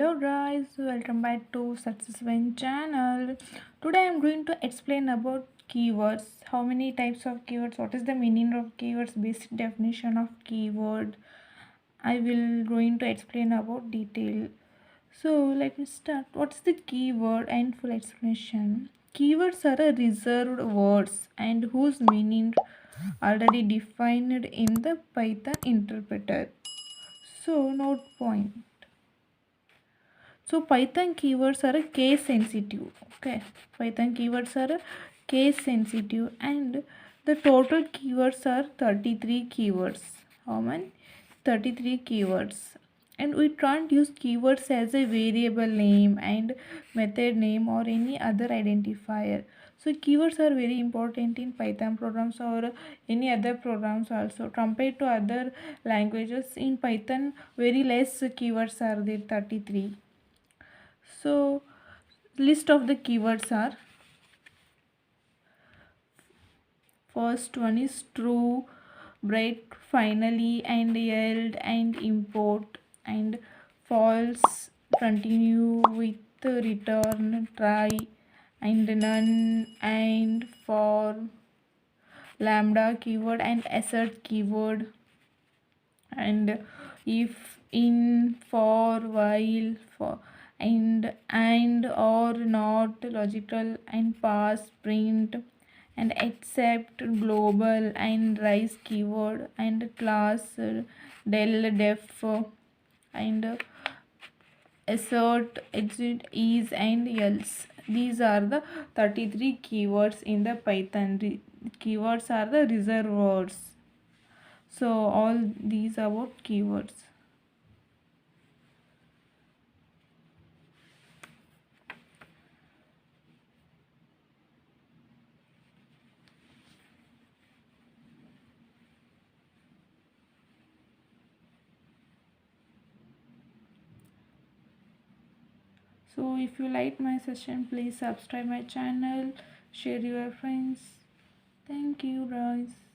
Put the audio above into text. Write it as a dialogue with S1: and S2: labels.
S1: Hello guys, welcome back to Success Win channel. Today I'm going to explain about keywords. How many types of keywords, what is the meaning of keywords, basic definition of keyword. I will going to explain about detail. So let me start. What's the keyword and full explanation? Keywords are a reserved words and whose meaning already defined in the Python interpreter. So note point. So Python keywords are a case sensitive. Okay, Python keywords are a case sensitive, and the total keywords are 33 keywords. How many? 33 keywords. And we can't use keywords as a variable name and method name or any other identifier. So keywords are very important in Python programs or any other programs also. Compared to other languages, in Python very less keywords are there, 33. So list of the keywords are, first one is true, break, finally, and yield and import, and false, continue with, return, try, and none, and for, lambda keyword and assert keyword, and if, in, for, while, for, and or not, logical, and pass, print, and except, global, and rise keyword, and class, del, def, and assert, exit, is, and else. These are the 33 keywords in the Python. Keywords are the reserved words. So all these about keywords. So if you like my session, please subscribe my channel, share your friends. Thank you guys.